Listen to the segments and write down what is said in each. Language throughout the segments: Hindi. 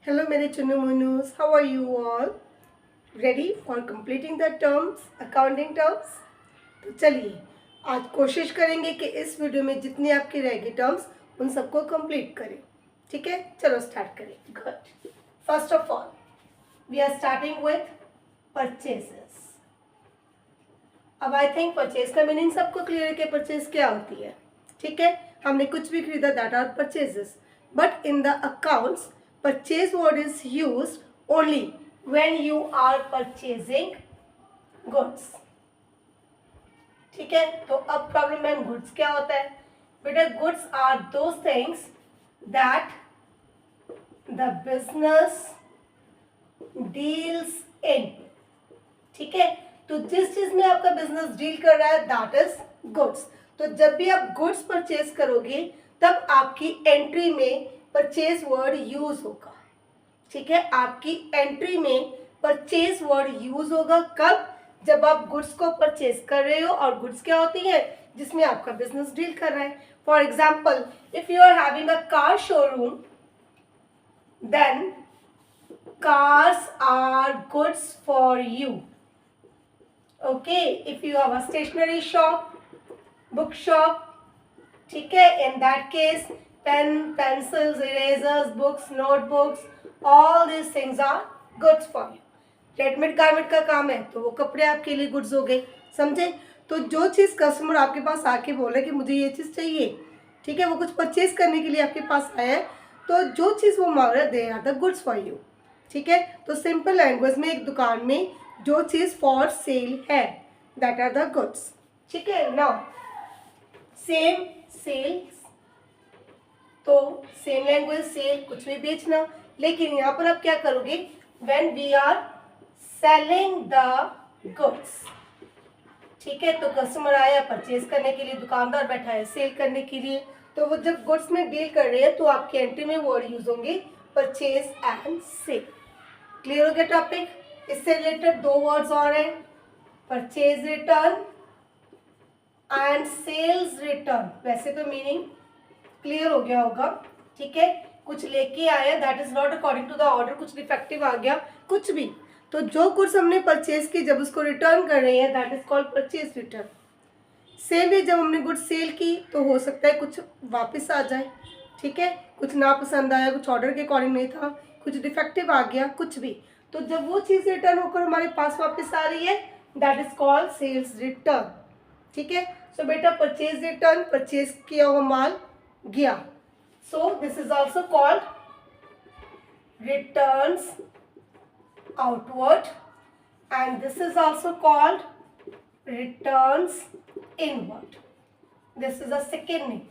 Hello मेरे Chunnu मुन्नूस, how are you all? Ready for completing the terms, accounting terms? तो चलिए आज कोशिश करेंगे कि इस वीडियो में जितनी आपकी रहेगी टर्म्स उन सबको कंप्लीट करें. ठीक है, चलो स्टार्ट करें. Good. First of all we are starting with purchases. अब आई थिंक परचेज का मीनिंग सबको क्लियर है कि परचेज क्या होती है. ठीक है, हमने कुछ भी खरीदा, that are purchases. But in the accounts purchase word is used only when you are purchasing goods. ठीक है, तो अब प्रॉब्लम है गुड्स क्या होता है. बेटा goods are those things that the business deals in. ठीक है, तो जिस चीज में आपका बिजनेस डील कर रहा है दैट इज गुड्स. तो जब भी आप गुड्स परचेज करोगे तब आपकी एंट्री में परचेज वर्ड यूज होगा. ठीक है, आपकी एंट्री में परचेज वर्ड यूज होगा कब? जब आप गुड्स को परचेज कर रहे हो. और गुड्स क्या होती है? जिसमें आपका बिजनेस डील कर रहा है. For example if you are having a car showroom then cars are goods for you. Okay, if you have a stationery shop, book shop, ठीक है, in that case pen, pencils, erasers, books, notebooks, all these things are goods for you. Readymade garment का काम है तो वो कपड़े आपके लिए गुड्स हो गए. समझे? तो जो चीज़ कस्टमर आपके पास आके बोल रहे कि मुझे ये चीज़ चाहिए, ठीक है, वो कुछ परचेज करने के लिए आपके पास आया है, तो जो चीज़ वो मांग रहा है they are the goods for you. ठीक है, तो सिंपल लैंग्वेज में एक दुकान में जो चीज़ फॉर सेल है दैट आर द गुड्स. ठीक है, नाउ सेम सेल्स, तो सेम लैंग्वेज सेल कुछ भी बेचना. लेकिन यहाँ पर आप क्या करोगे? When we are selling the goods. ठीक है, तो कस्टमर आया परचेज करने के लिए, दुकानदार बैठा है सेल करने के लिए. तो वो जब गुड्स में डील कर रहे हैं तो आपकी एंट्री में वर्ड यूज होंगे परचेज एंड सेल. क्लियर हो गया टॉपिक? इससे रिलेटेड दो वर्ड्स और हैं, purchase return and sales return. वैसे तो मीनिंग क्लियर हो गया होगा. ठीक है, कुछ लेके आया that is not according to the order, कुछ डिफेक्टिव आ गया, कुछ भी, तो जो गुड्स हमने परचेज की जब उसको रिटर्न कर रहे हैं that is called purchase return. Same way जब हमने गुड्स सेल की तो हो सकता है कुछ वापस आ जाए. ठीक है, कुछ ना पसंद आया, कुछ ऑर्डर के अकॉर्डिंग नहीं था, कुछ डिफेक्टिव आ गया, कुछ भी, तो जब वो चीज़ रिटर्न होकर हमारे पास वापस आ रही है that is called sales return. ठीक है, सो बेटा परचेज रिटर्न, परचेज किया हुआ माल गया, so this is also called returns outward and this is also called returns inward. This is a second name.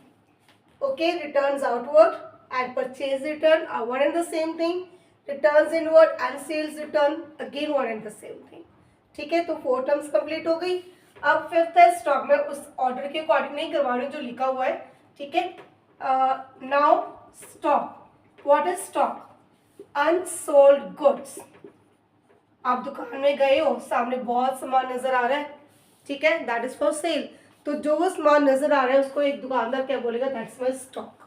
Okay, returns outward and purchase return are one and the same thing. Returns inward and sales return again one and the same thing. ठीक है, तो 4 टर्म्स कंप्लीट हो गई. अब फिफ्थ है स्टॉक. में उस ऑर्डर के अकॉर्डिंग नहीं करवा रही हूँ जो लिखा हुआ है. ठीक है, now stock. What is stock? Unsold goods. आप दुकान में गए हो, सामने बहुत सामान नजर आ रहा है, ठीक है, दैट इज फॉर सेल. तो जो वो सामान नजर आ रहा है उसको एक दुकानदार क्या बोलेगा? That's my stock.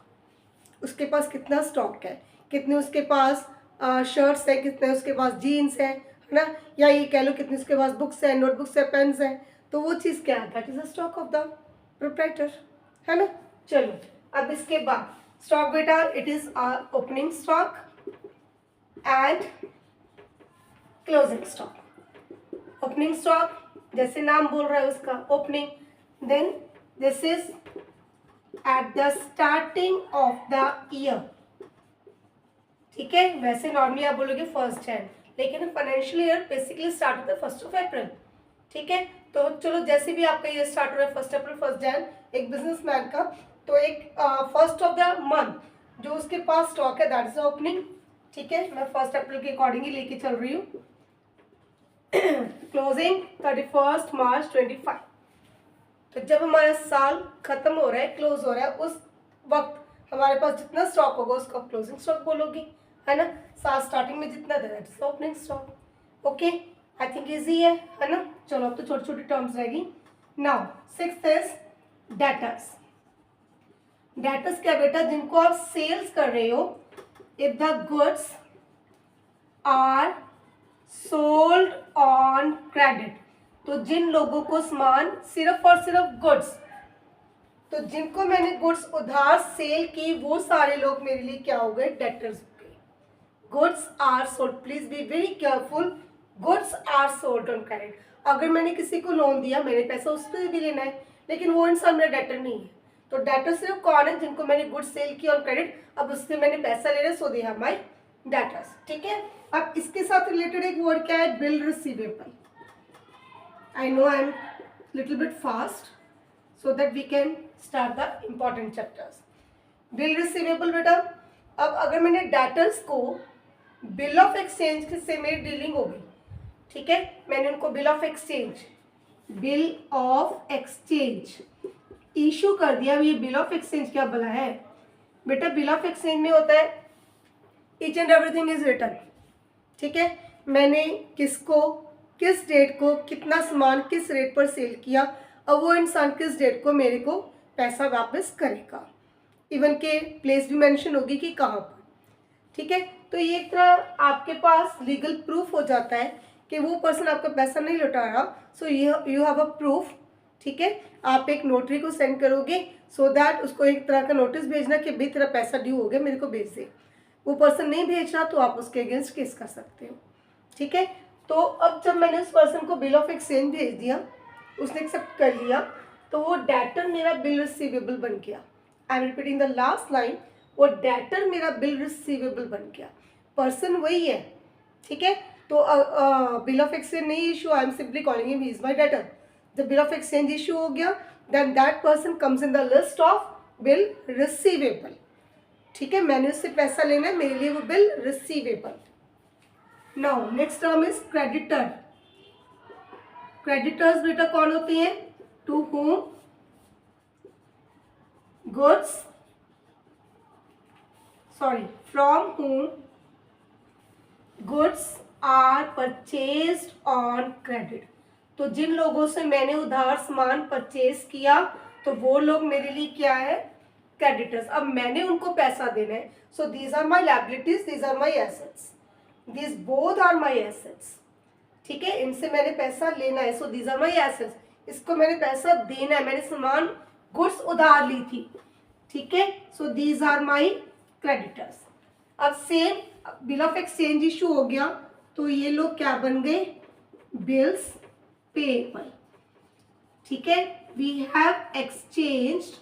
उसके पास कितना स्टॉक है, कितने उसके पास शर्ट्स है, कितने उसके पास जीन्स है ना, या ये कह लो कितनी उसके पास बुक्स है, नोटबुक्स है, पेन्स है, तो वो चीज़ क्या है? That is the stock of the proprietor, है ना. चलो अब इसके बाद स्टॉक बेटा it is opening stock and closing stock. Opening stock जैसे नाम बोल रहा है उसका opening, then this is at the starting of the year. ठीक है, वैसे नॉर्मली आप बोलोगे 1 Jan, लेकिन फाइनेंशियल ईयर बेसिकली स्टार्ट होता है 1 April. ठीक है, तो चलो जैसे भी आपका ईयर स्टार्ट हो रहा है 1 April 1 Jan एक बिजनेसमैन का, तो एक फर्स्ट ऑफ द मंथ जो उसके पास स्टॉक है दैट इज ओपनिंग. ठीक है, मैं 1 April के अकॉर्डिंग ही लेके चल रही हूँ. Closing 31 March 25. तो जब हमारा साल खत्म हो रहा है, क्लोज हो रहा है, उस वक्त हमारे पास जितना स्टॉक होगा उसको क्लोजिंग स्टॉक बोलोगे, है ना. साल स्टार्टिंग में जितना दे that is opening stock. Okay, I think easy है ना. चलो अब तो छोटी छोटी टर्म्स रहेगी. Now sixth is debtors. Debtors क्या बेटा? जिनको आप सेल्स कर रहे हो. If the goods are sold on credit. तो जिन लोगों को सामान सिर्फ और सिर्फ गुड्स, तो जिनको मैंने गुड्स उधार सेल की वो सारे लोग मेरे लिए क्या हो गए, डेटर्स हो गए। Goods are sold, please be very careful, goods are sold on credit. अगर मैंने किसी को लोन दिया, मैंने पैसा उस पर भी लेना है, लेकिन वो इंसान मेरा डेटर नहीं है। तो डेटर सिर्फ कौन है, जिनको मैंने गुड्स सेल किया ऑन क्रेडिट, अब उससे मैंने पैसा ले रहा, सो दे आर माय डेटर्स। ठीक है, अब इसके साथ रिलेटेड एक वर्ड क्या है, bill receivable. I know I am little bit fast, so that we can start the important chapters. Bill receivable बेटा, अब अगर मैंने डेटर्स को बिल ऑफ एक्सचेंज से मेरी डीलिंग होगी, ठीक है, मैंने उनको बिल ऑफ एक्सचेंज इशू कर दिया। ये बिल ऑफ एक्सचेंज क्या भला है बेटा, बिल ऑफ एक्सचेंज में होता है each and everything is return. ठीक है, मैंने किसको किस डेट को कितना सामान किस रेट पर सेल किया, अब वो इंसान किस डेट को मेरे को पैसा वापस करेगा, इवन के प्लेस भी मेंशन होगी कि कहाँ पर। ठीक है, तो ये एक तरह आपके पास लीगल प्रूफ हो जाता है कि वो पर्सन आपका पैसा नहीं लौटा रहा, so you have a proof. ठीक है, आप एक नोटरी को सेंड करोगे सो दैट उसको एक तरह का नोटिस भेजना कि भाई तेरा पैसा ड्यू हो गया, मेरे को भेज दे। वो पर्सन नहीं भेज रहा तो आप उसके अगेंस्ट केस कर सकते हो। ठीक है, तो अब जब मैंने उस पर्सन को बिल ऑफ एक्सचेंज भेज दिया, उसने एक्सेप्ट कर लिया, तो वो डेटर मेरा बिल रिसीवेबल बन गया। I am repeating the last line, वो डेटर मेरा बिल रिसीवेबल बन गया, पर्सन वही है। ठीक है, तो बिल ऑफ एक्सचेंज नहीं issue, I am simply calling him he is my debtor. जब बिल ऑफ एक्सचेंज इशू हो गया, then that person comes in the list of bill receivable. ठीक है, मैंने उससे पैसा लेना है, मेरे लिए वो bill receivable. Now next term is creditor. Creditors बेटा कौन होते हैं, to whom goods from whom goods are purchased on credit. तो जिन लोगों से मैंने उधार सामान परचेज किया, तो वो लोग मेरे लिए क्या है, क्रेडिटर्स। अब मैंने उनको पैसा देना है, so these are my liabilities, these are my assets, these both are my assets. ठीक है, इनसे मैंने पैसा लेना है, so these are my assets. इसको मैंने पैसा देना है, मैंने सामान गुड्स उधार ली थी। ठीक है, so these are my creditors. अब same bill of exchange issue हो गया, तो ये लोग क्या बन गए, बिल्स पेएबल। ठीक है, we have exchanged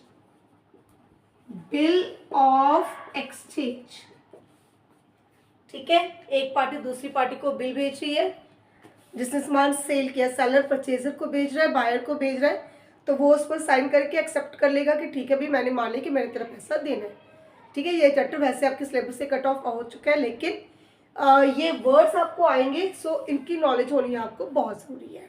bill of exchange. ठीक है, एक पार्टी दूसरी पार्टी को बिल भेज रही है, जिसने सामान सेल किया, सेलर परचेजर को भेज रहा है, बायर को भेज रहा है, तो वो उस पर साइन करके एक्सेप्ट कर लेगा कि ठीक है भी मैंने मान लिया कि मैंने तेरा पैसा देना है। ठीक है, ये चैप्टर वैसे आपके सिलेबस से कट ऑफ हो चुका है, लेकिन ये वर्ड्स आपको आएंगे, सो इनकी नॉलेज होनी आपको बहुत ज़रूरी है।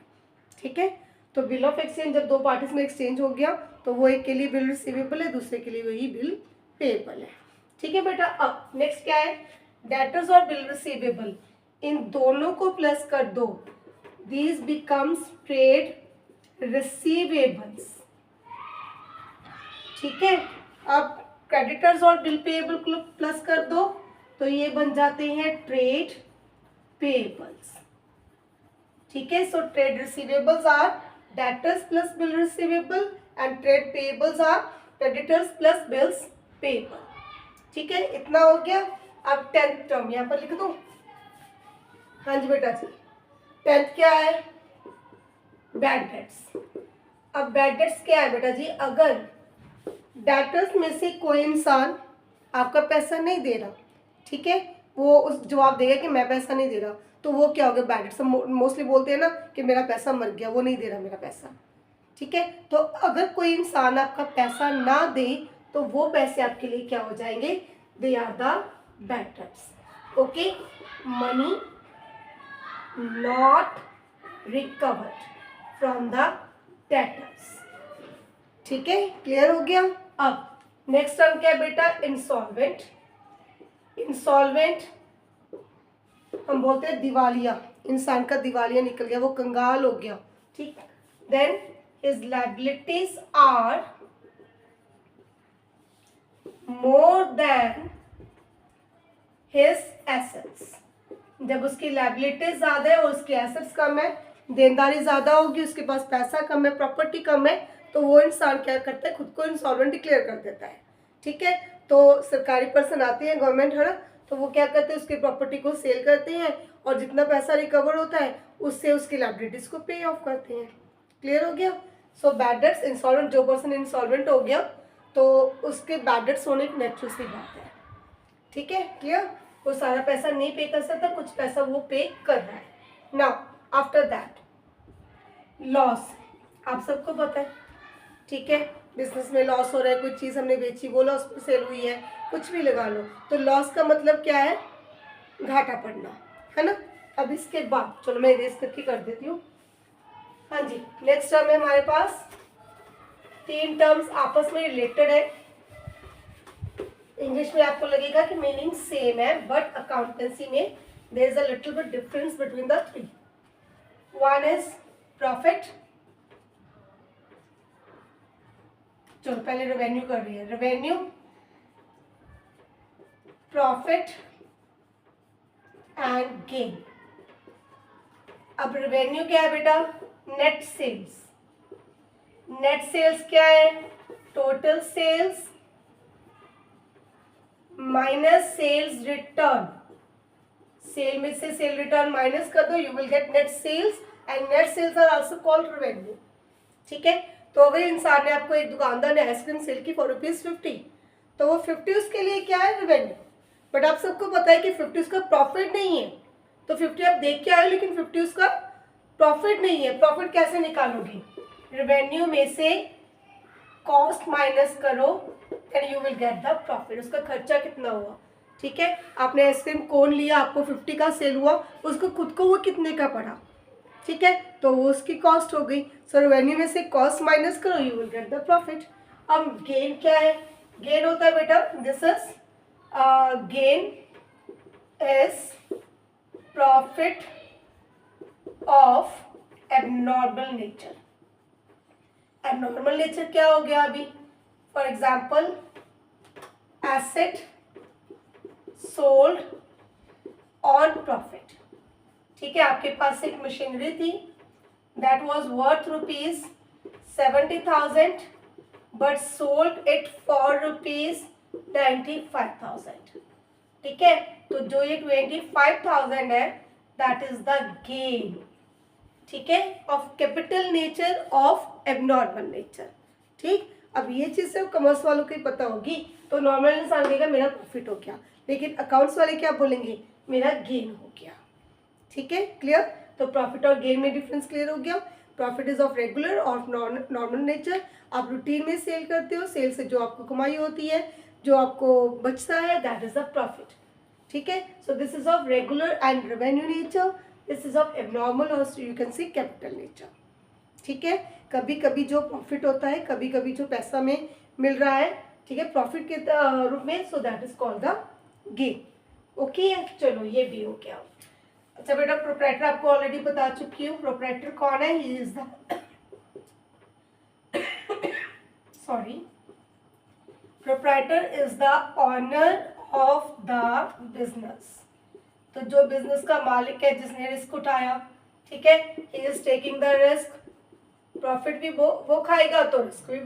ठीक है, तो बिल ऑफ एक्सचेंज जब दो पार्टीज में एक्सचेंज हो गया, तो वो एक के लिए बिल रिसीवेबल है, दूसरे के लिए वही बिल पेएबल है। ठीक है बेटा, अब नेक्स्ट क्या है, डेटर्स और बिल रिसीवेबल, इन दोनों को प्लस कर दो, दीज बिकम्स ट्रेड रिसीवेबल्स। ठीक है, अब क्रेडिटर्स और बिल पेएबल को प्लस कर दो, तो ये बन जाते हैं ट्रेड पेएबल्स। ठीक है, so trade receivables are debtors plus bill receivable and trade payables are creditors plus bills payable. ठीक है, इतना हो गया। अब 10th टर्म यहाँ पर लिख दो। हाँ जी बेटा जी, 10th क्या है, बैड डेट्स। अब बैड डेट्स क्या है बेटा जी, अगर डेटर्स में से कोई इंसान आपका पैसा नहीं दे रहा, ठीक है, वो उस जवाब देगा कि मैं पैसा नहीं दे रहा, तो वो क्या होगा, बैड डेट्स। मोस्टली बोलते हैं ना कि मेरा पैसा मर गया, वो नहीं दे रहा मेरा पैसा। ठीक है, तो अगर कोई इंसान आपका पैसा ना दे, तो वो पैसे आपके लिए क्या हो जाएंगे, they are the bad debts. Okay, money not recovered from the debtors. ठीक है, क्लियर हो गया। अब नेक्स्ट टर्म क्या है बेटा, इंसॉल्वेंट। इंसॉल्वेंट हम बोलते हैं दिवालिया, इंसान का दिवालिया निकल गया, वो कंगाल हो गया। ठीक, then his liabilities are more than his assets. जब उसकी लायबिलिटीज ज्यादा है और उसकी एसेट्स कम है, देनदारी ज्यादा होगी, उसके पास पैसा कम है, प्रॉपर्टी कम है, तो वो इंसान क्या करता है, खुद को इंसॉल्वेंट डिक्लेयर कर देता है। ठीक है, तो सरकारी पर्सन आती है, गवर्नमेंट है ना, तो वो क्या करते हैं, उसकी प्रॉपर्टी को सेल करते हैं और जितना पैसा रिकवर होता है उससे उसकी लायबिलिटीज को पे ऑफ करते हैं। क्लियर हो गया? सो बैड डेट्स, इंसॉल्वेंट, जो पर्सन इंसॉल्वेंट हो गया तो उसके बैड डेट्स होने की नेचुरल सी बात है। ठीक है, क्लियर? वो सारा पैसा नहीं पे कर सकता, कुछ पैसा वो पे कर रहा है। नाउ आफ्टर दैट लॉस, आप सबको पता है। ठीक है, बिजनेस में लॉस हो रहा है, कोई चीज़ हमने बेची, वो लॉस पर सेल हुई है, कुछ भी लगा लो, तो लॉस का मतलब क्या है, घाटा पड़ना, है ना। अब इसके बाद चलो मैं इरेज करके कर देती हूँ। हाँ जी, नेक्स्ट टर्म है हमारे पास, 3 टर्म्स आपस में रिलेटेड है। इंग्लिश में आपको लगेगा कि मीनिंग सेम है, बट अकाउंटेंसी में there is a little bit difference between the 3। One is profit, चलो पहले रेवेन्यू कर रही है, रेवेन्यू, प्रॉफिट एंड गेन। अब रेवेन्यू क्या है बेटा, नेट सेल्स। नेट सेल्स क्या है, total sales minus sales return. Sale में से सेल रिटर्न माइनस कर दो, you will get net sales, and net sales are also called revenue. ठीक है, तो अगर इंसान ने, आपको एक दुकानदार ने आइसक्रीम सेल की फॉर ₹50, तो वो 50 उसके लिए क्या है, रेवेन्यू। बट आप सबको पता है कि 50 उसका प्रॉफिट नहीं है, तो 50 आप देख के आए लेकिन 50 उसका प्रॉफिट नहीं है। प्रॉफिट कैसे निकालोगी, रेवेन्यू में से कॉस्ट माइनस करो and you will get the profit. उसका खर्चा कितना हुआ। ठीक है, आपने आइसक्रीम कोन लिया, आपको 50 का सेल हुआ, उसको खुद को वो कितने का पड़ा। ठीक है, तो वो उसकी कॉस्ट हो गई। सो रेवेन्यू में से कॉस्ट माइनस करो, you will get the profit. अब गेन क्या है, गेन होता है बेटा, this is gain is profit of abnormal nature. Abnormal nature क्या हो गया अभी, for example asset sold on profit. ठीक है, आपके पास एक मशीनरी थी that was worth ₹70,000 but sold it for ₹95,000। ठीक है, तो जो ये 25,000 है दैट इज द गेन। ठीक है, of capital nature of abnormal nature. ठीक, अब ये चीज़ सिर्फ कॉमर्स वालों को ही पता होगी, तो नॉर्मल इंसान कहेगा मेरा प्रॉफिट हो गया, लेकिन अकाउंट्स वाले क्या बोलेंगे, मेरा गेन हो गया। ठीक है, क्लियर? तो प्रॉफिट और गेन में डिफरेंस क्लियर हो गया। प्रॉफिट इज ऑफ रेगुलर और नॉर्मल नेचर, आप रूटीन में सेल करते हो, सेल से जो आपको कमाई होती है, जो आपको बचता है, दैट इज द प्रॉफिट। ठीक है, so this is of regular and revenue nature, this is of abnormal और you can see capital nature. ठीक है, कभी कभी जो प्रॉफिट होता है, कभी कभी जो पैसा में मिल रहा है, ठीक है, प्रॉफिट के रूप में, सो that is called the gain. Okay, चलो ये भी हो गया। अच्छा बेटा, प्रोप्राइटर आपको ऑलरेडी बता चुकी हूँ। प्रोप्राइटर कौन है, he is the sorry, proprietor is the owner of the business. तो जो बिजनेस का मालिक है, जिसने रिस्क उठाया, ठीक है, he is taking the risk. Profit भी वो खाएगा, तो रिस्क भी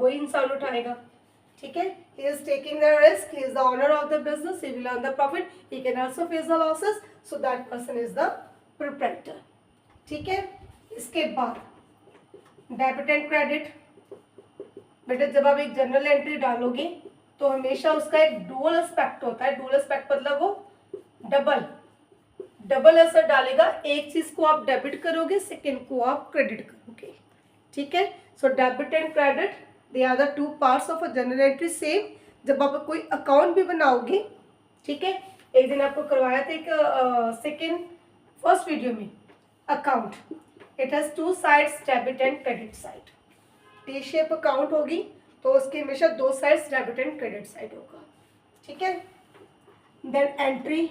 वही इंसान उठाएगा। ठीक है, he is taking the risk, he is the owner of the business, he will earn the profit, he can also face the losses, so that person is the proprietor. ठीक है, इसके बाद डेबिट एंड क्रेडिट। बेटा जब आप एक जर्नल एंट्री डालोगे तो हमेशा उसका एक डुअल एस्पेक्ट होता है। डुअल एस्पेक्ट मतलब वो डबल असर डालेगा। एक चीज को आप डेबिट करोगे, सेकेंड को आप क्रेडिट करोगे। ठीक है, so debit and credit they are the 2 parts of a journal entry. Same जब आप कोई अकाउंट भी बनाओगे, ठीक है, एक दिन आपको करवाया था एक फर्स्ट वीडियो में account, it has 2 sides, debit and credit side. T shape account होगी तो उसके हमेशा 2 sides, debit and credit side होगा। ठीक है, देन एंट्री,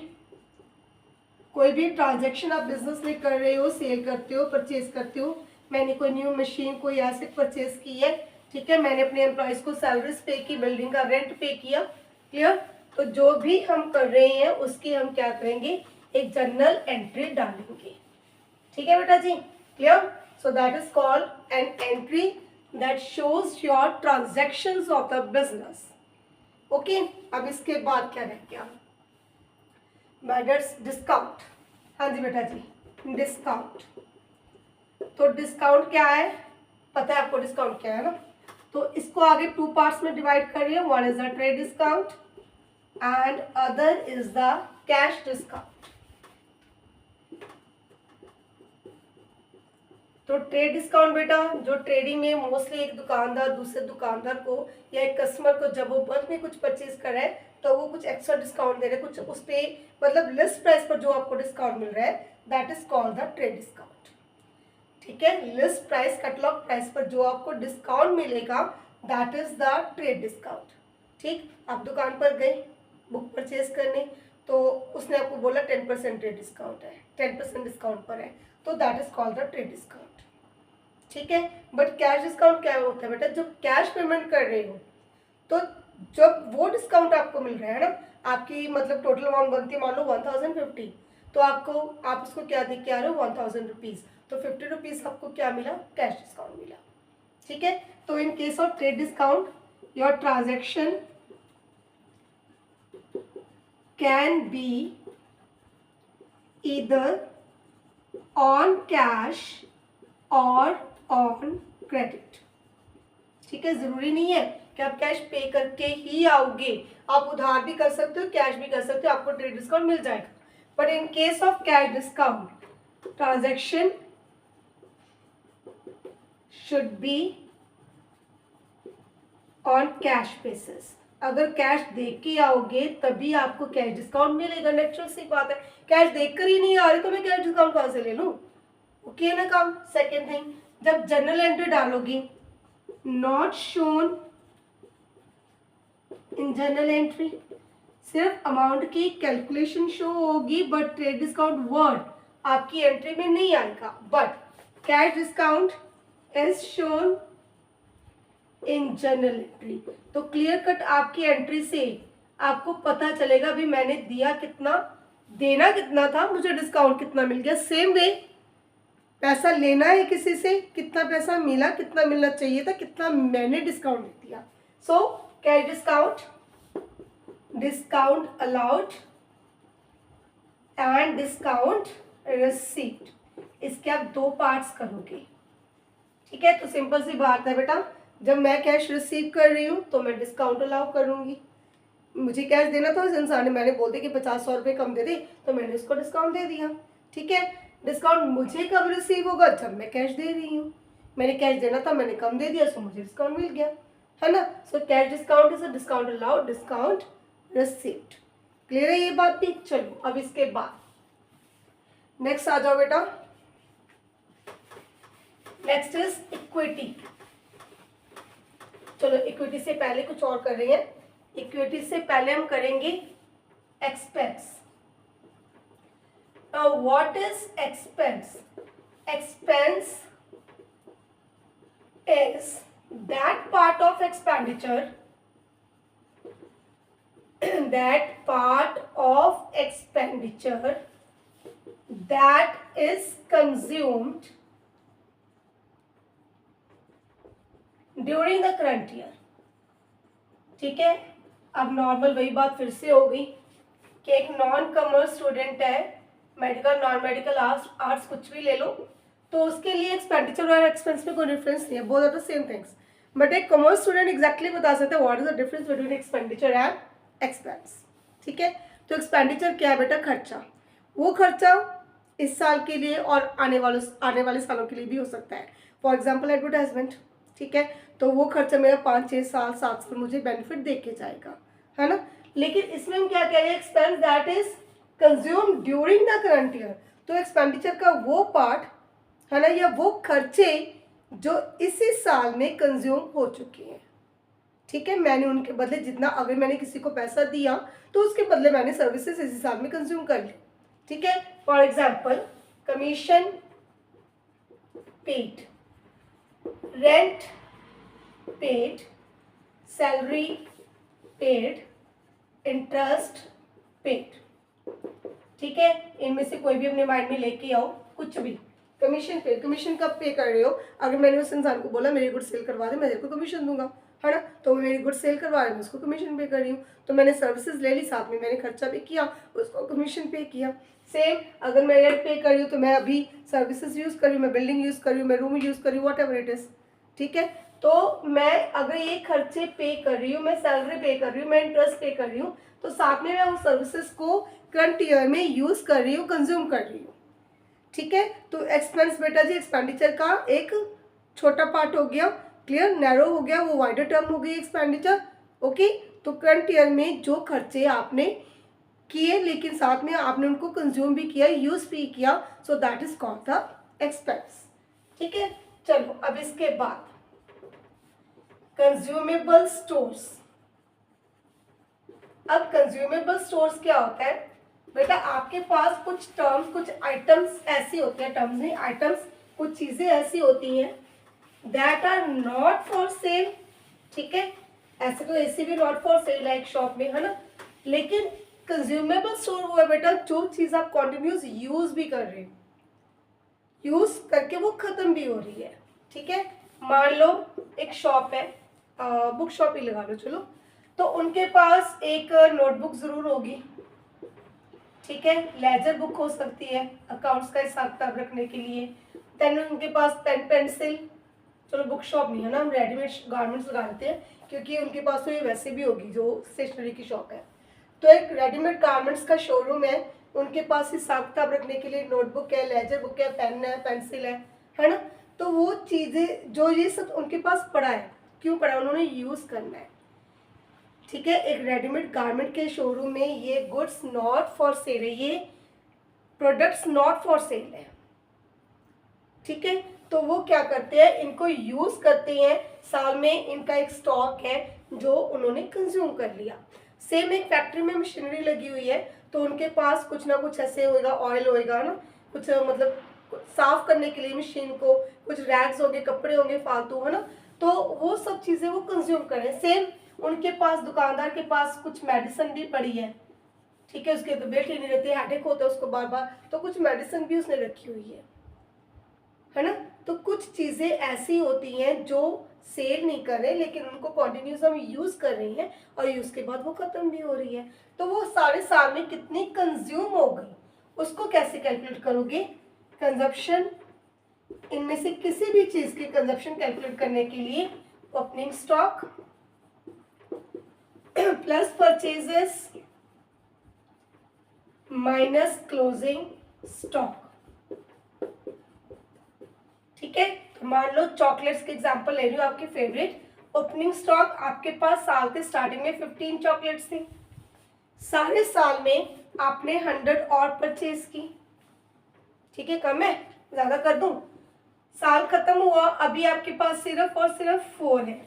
कोई भी ट्रांजैक्शन आप बिजनेस में कर रहे हो, सेल करते हो, परचेज करते हो, मैंने कोई न्यू मशीन, कोई एसेट परचेज की है, ठीक है, मैंने अपने एम्प्लॉयज को सैलरीज पे की, बिल्डिंग का रेंट पे किया, क्लियर। तो जो भी हम कर रहे हैं उसकी हम क्या करेंगे, एक जर्नल एंट्री डालेंगे। ठीक है बेटा जी, clear? So that is called an entry that shows your transactions of the business. Okay, अब इसके बाद क्या रह गया? बैडर्स डिस्काउंट। हाँ जी बेटा जी, डिस्काउंट। तो डिस्काउंट क्या है, पता है आपको डिस्काउंट क्या है ना? तो इसको आगे टू पार्ट्स में डिवाइड कर रही है। One is the trade discount and other is the cash discount. तो ट्रेड डिस्काउंट बेटा, जो ट्रेडिंग में मोस्टली एक दुकानदार दूसरे दुकानदार को या एक कस्टमर को जब वो बल्क में कुछ परचेज कर रहा है तो वो कुछ एक्स्ट्रा डिस्काउंट दे रहे हैं, कुछ उस पर मतलब लिस्ट प्राइस पर जो आपको डिस्काउंट मिल रहा है, that is called the trade discount. ठीक है, लिस्ट प्राइस कैटलॉग प्राइस पर जो आपको डिस्काउंट मिलेगा that is the trade discount. ठीक, आप दुकान पर गए बुक परचेज करने, तो उसने आपको बोला 10% ट्रेड डिस्काउंट है, 10% डिस्काउंट पर है, तो that is called the trade discount. ठीक है, बट कैश डिस्काउंट क्या होता है बेटा? जब कैश पेमेंट कर रहे हो तो जब वो डिस्काउंट आपको मिल रहा है ना, आपकी मतलब टोटल अमाउंट बनती है मान लो 1050, तो आपको आप उसको क्या दे के आ रहे हो 1000 रुपीज़, तो 50 रुपीज़ आपको क्या मिला? कैश डिस्काउंट मिला। ठीक है, तो in case of trade discount your transaction can be either on cash और ऑन क्रेडिट। ठीक है, जरूरी नहीं है कि आप कैश पे करके ही आओगे, आप उधार भी कर सकते हो, कैश भी कर सकते हो, आपको ट्रेड डिस्काउंट मिल जाएगा। But in case of cash discount transaction should be on cash basis. अगर कैश देख के आओगे तभी आपको कैश डिस्काउंट मिलेगा, नेचुरल सी बात है। कैश देखकर ही नहीं आ रही तो मैं कैश डिस्काउंट कहाँ से ले लूँ? ओके ना काम। सेकेंड थिंग, जब जर्नल एंट्री डालोगी, not shown in journal entry, सिर्फ अमाउंट की कैलकुलेशन शो होगी बट ट्रेड डिस्काउंट वर्ड आपकी एंट्री में नहीं आएगा। But cash discount is shown in journal entry, तो क्लियर कट आपकी एंट्री से आपको पता चलेगा भी मैंने दिया कितना, देना कितना था, मुझे डिस्काउंट कितना मिल गया। सेम वे पैसा लेना है किसी से, कितना पैसा मिला, कितना मिलना चाहिए था, कितना मैंने डिस्काउंट दिया। So cash discount, discount allowed and discount received, इसके आप दो पार्ट्स करोगे। ठीक है, तो सिंपल सी बात है बेटा, जब मैं कैश रिसीव कर रही हूँ तो मैं डिस्काउंट अलाउ करूँगी। मुझे कैश देना था, उस इंसान ने मैंने बोल दिया कि 50-100 रुपये कम दे दे, तो मैंने उसको डिस्काउंट दे दिया। ठीक है, डिस्काउंट मुझे कब रिसीव होगा? जब मैं कैश दे रही हूँ। मैंने कैश देना था, मैंने कम दे दिया, सो मुझे डिस्काउंट मिल गया, है ना। So cash discount is a discount allowed, discount received. Clear है ये बात भी? चलो अब इसके बाद नेक्स्ट आ जाओ बेटा। Next is equity. चलो इक्विटी से पहले कुछ और कर रहे हैं। इक्विटी से पहले हम करेंगे expense. Now what is expense? Expense is that part of expenditure that part of expenditure that is consumed during the current year। ठीक है, अब नॉर्मल वही बात फिर से हो गई कि एक नॉन कॉमर्स स्टूडेंट है, मेडिकल नॉन मेडिकल आर्ट्स कुछ भी ले लो, तो उसके लिए एक्सपेंडिचर और एक्सपेंस में कोई डिफरेंस नहीं है, both are the same things. But एक कॉमर्स स्टूडेंट एग्जैक्टली बता सकता है what is the difference between expenditure and expense. ठीक है, तो एक्सपेंडिचर क्या है बेटा? खर्चा। वो खर्चा इस साल के लिए और आने वाले सालों के लिए भी हो सकता है। फॉर एग्जाम्पल एडवर्टाइजमेंट, ठीक है, तो वो खर्चा मेरा 5-6 साल 7 साल मुझे बेनिफिट दे के जाएगा, है ना। लेकिन इसमें हम क्या कह रहे हैं? Expense that is consume during the current year. तो एक्सपेंडिचर का वो पार्ट है ना, या वो खर्चे जो इसी साल में कंज्यूम हो चुके हैं। ठीक है, मैंने उनके बदले जितना, अगर मैंने किसी को पैसा दिया तो उसके बदले मैंने सर्विसेज इसी साल में कंज्यूम कर ली। ठीक है, for example commission paid, rent paid, salary paid, interest paid. ठीक है, इनमें से कोई भी अपने माइंड में लेके आओ कुछ भी। कमीशन पे, कमीशन कब पे कर रहे हो? अगर मैंने उस इंसान को बोला मेरी गुड सेल करवा दे, मैं तेरे को कमीशन दूंगा, है ना, तो मेरी गुड सेल करवा रही हूँ, उसको कमीशन पे कर रही हूँ। तो मैंने सर्विसेज ले ली, साथ में मैंने खर्चा भी किया, उसको कमीशन पे किया। सेम अगर मैं रेंट पे कर रही हूँ तो मैं अभी सर्विसेज यूज़ कर रही हूँ, मैं बिल्डिंग यूज़ कर रही हूँ, मैं रूम यूज़ कर रही हूँ, वॉट एवर इट इज़। ठीक है, तो मैं अगर ये खर्चे पे कर रही हूँ, मैं सैलरी पे कर रही हूँ, मैं इंटरेस्ट पे कर रही हूँ, तो साथ में मैं उस सर्विसेज को करंट ईयर में यूज़ कर रही हूँ, कंज्यूम कर रही हूँ। ठीक है, तो एक्सपेंस बेटा जी एक्सपेंडिचर का एक छोटा पार्ट हो गया, क्लियर, नैरो हो गया, वो वाइडर टर्म हो गई एक्सपेंडिचर। ओके, तो करंट ईयर में जो खर्चे आपने किए लेकिन साथ में आपने उनको कंज्यूम भी किया, यूज भी किया, सो that is called the expense. ठीक है, चलो अब इसके बाद कंज्यूमेबल स्टोर्स। अब कंज्यूमेबल स्टोर्स क्या होता है बेटा? आपके पास कुछ टर्म्स, कुछ आइटम्स ऐसी होते हैं, टर्म्स नहीं आइटम्स, कुछ चीजें ऐसी होती हैं that are not for sale. ठीक है, ऐसे तो ऐसी भी नॉट फॉर सेल है एक शॉप में, है ना, लेकिन कंज्यूमेबल स्टोर वो है बेटा जो चीज आप कॉन्टिन्यूस यूज भी कर रहे हो, यूज करके वो खत्म भी हो रही है। ठीक है, मान लो एक शॉप है, बुक शॉप ही लगा लो चलो, तो उनके पास एक नोटबुक जरूर होगी। ठीक है, लेजर बुक हो सकती है अकाउंट्स का हिसाब किताब रखने के लिए, देन उनके पास पेन पेंसिल, चलो बुक शॉप नहीं है ना, हम रेडीमेड गारमेंट्स लगा लेते हैं क्योंकि उनके पास तो ये वैसे भी होगी जो स्टेशनरी की शॉप है। तो एक रेडीमेड गारमेंट्स का शोरूम है, उनके पास हिसाब किताब रखने के लिए नोटबुक है, लेजर बुक है, पेन है, पेंसिल है ना, तो वो चीज़ें जो ये सब उनके पास पड़ा है, क्यों पड़ा है? उन्होंने यूज़ करना है। ठीक है, एक रेडीमेड गारमेंट के शोरूम में ये गुड्स नॉट फॉर सेल है, ये प्रोडक्ट्स नॉट फॉर सेल है। ठीक है, तो वो क्या करते हैं, इनको यूज करते हैं, साल में इनका एक स्टॉक है जो उन्होंने कंज्यूम कर लिया। सेम एक फैक्ट्री में मशीनरी लगी हुई है, तो उनके पास कुछ ना कुछ ऐसे होएगा, ऑयल होएगा ना, कुछ मतलब साफ करने के लिए मशीन को, कुछ रैग्स होंगे, कपड़े होंगे फालतू, है ना, तो वो सब चीजें वो कंज्यूम करें। सेम उनके पास, दुकानदार के पास कुछ मेडिसिन भी पड़ी है, ठीक है, उसके तो बेट ही नहीं रहती, हेडेक होता है उसको बार बार, तो कुछ मेडिसिन भी उसने रखी हुई है ना, तो कुछ चीजें ऐसी होती हैं जो सेल नहीं कर रहे लेकिन उनको कॉन्टिन्यूस हम यूज कर रही हैं और यूज के बाद वो खत्म भी हो रही है, तो वो सारे साल में कितनी कंज्यूम हो गई उसको कैसे कैलकुलेट करोगे? कंजप्शन, इनमें से किसी भी चीज की कंजप्शन कैलकुलेट करने के लिए opening stock plus purchases minus closing stock. ठीक है, तो मान लो चॉकलेट्स के एग्जांपल ले रही हूँ आपके फेवरेट, ओपनिंग स्टॉक आपके पास साल के स्टार्टिंग में 15 चॉकलेट्स थी, सारे साल में आपने 100 और परचेज की। ठीक है, कम है, ज्यादा कर दूं? साल खत्म हुआ, अभी आपके पास सिर्फ और सिर्फ 4 है।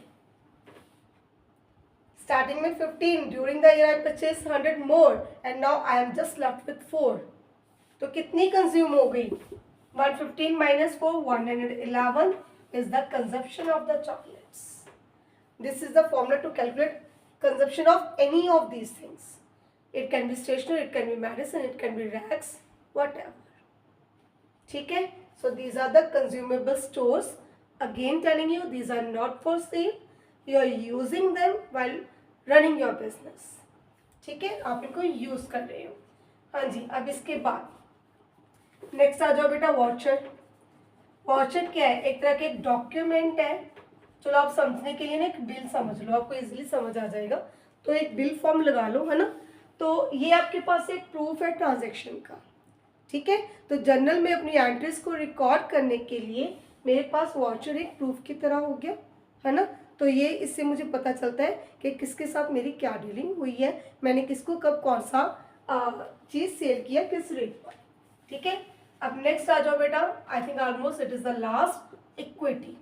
स्टार्टिंग में 15, during the year I purchase 100 more and now I am just left with 4, तो कितनी कंज्यूम हो गई? 115 minus 4, 111 is the consumption of the chocolates. This is the formula to calculate consumption of any of these things. It can be stationery, it can be medicine, it can be rags, whatever. ठीक है, so these are the consumable stores. Again telling you, these are not for sale. You are using them while running your business. ठीक है, आप इनको यूज कर रहे हो। हाँ जी, अब इसके बाद नेक्स्ट आ जाओ बेटा वाउचर। वाउचर क्या है? एक तरह के डॉक्यूमेंट है, चलो आप समझने के लिए ना एक बिल समझ लो, आपको इजीली समझ आ जाएगा, तो एक बिल फॉर्म लगा लो, है ना, तो ये आपके पास एक प्रूफ है ट्रांजैक्शन का। ठीक है, तो जर्नल में अपनी एंट्रीज को रिकॉर्ड करने के लिए मेरे पास वाउचर एक प्रूफ की तरह हो गया, है ना, तो ये इससे मुझे पता चलता है कि किसके साथ मेरी क्या डीलिंग हुई है, मैंने किसको कब कौन सा चीज़ सेल किया, किस रेट पर। ठीक है, अब नेक्स्ट आ जाओ बेटा, I think almost it is the last, equity.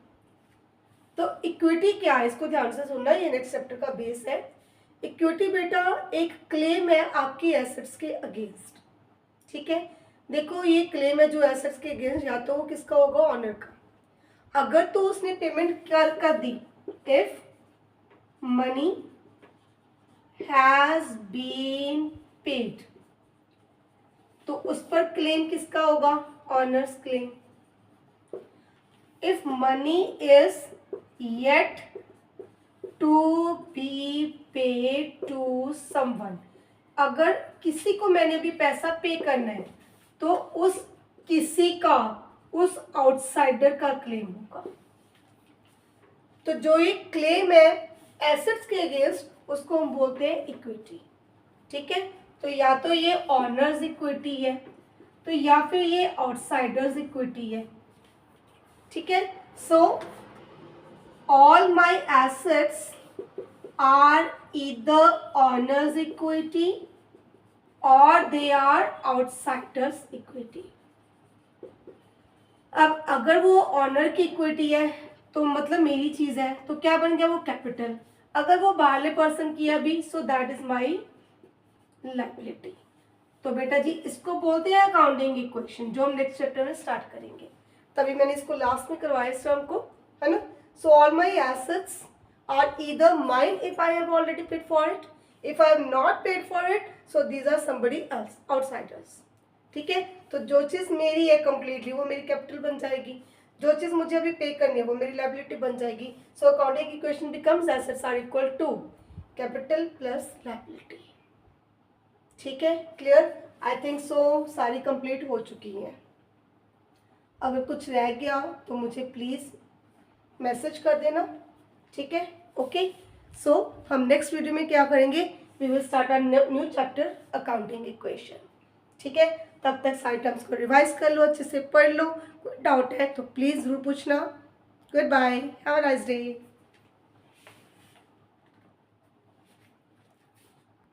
तो इक्विटी क्या है, इसको ध्यान से सुनना, ये नेक्स्ट चैप्टर का बेस है। इक्विटी बेटा एक क्लेम है आपकी एसेट्स के अगेंस्ट। ठीक है, देखो ये क्लेम है जो एसेट्स के अगेंस्ट, या तो वो किसका होगा? ऑनर का। अगर तो उसने पेमेंट कर दी, if money has been paid, तो उस पर क्लेम किसका होगा? Owners claim. If money is yet to be paid to someone, अगर किसी को मैंने अभी पैसा पे करना है तो उस किसी का, उस आउटसाइडर का क्लेम होगा। तो जो ये क्लेम है एसेट्स के अगेंस्ट, उसको हम बोलते हैं इक्विटी। ठीक है, तो या तो ये ऑनर्स इक्विटी है, तो या फिर ये आउटसाइडर्स इक्विटी है। ठीक है, so all my assets are either owner's equity or they are outsiders equity. अब अगर वो ऑनर की इक्विटी है तो मतलब मेरी चीज है, तो क्या बन गया वो? कैपिटल। अगर वो बाहरले पर्सन की है अभी, सो दैट इज माई लायबिलिटी। तो बेटा जी इसको बोलते हैं अकाउंटिंग इक्वेशन, जो हम नेक्स्ट चैप्टर में स्टार्ट करेंगे। तभी मैंने इसको लास्ट में करवाया इस टर्म को, है ना। So all my assets are either mine if I have already paid for it, if I have not paid for it so these are somebody else, outsiders. ठीक है, तो जो चीज़ मेरी है कंप्लीटली वो मेरी कैपिटल बन जाएगी, जो चीज़ मुझे अभी पे करनी है वो मेरी लायबिलिटी बन जाएगी। So accounting equation becomes assets are equal to capital plus liability. ठीक है, क्लियर? आई थिंक सो सारी कंप्लीट हो चुकी हैं। अगर कुछ रह गया तो मुझे प्लीज़ मैसेज कर देना। ठीक है, ओके। सो हम नेक्स्ट वीडियो में क्या करेंगे? We will start a new chapter accounting equation. ठीक है, तब तक सारे टर्म्स को रिवाइज कर लो, अच्छे से पढ़ लो। कोई डाउट है तो प्लीज़ ज़रूर पूछना। Goodbye, have a nice day.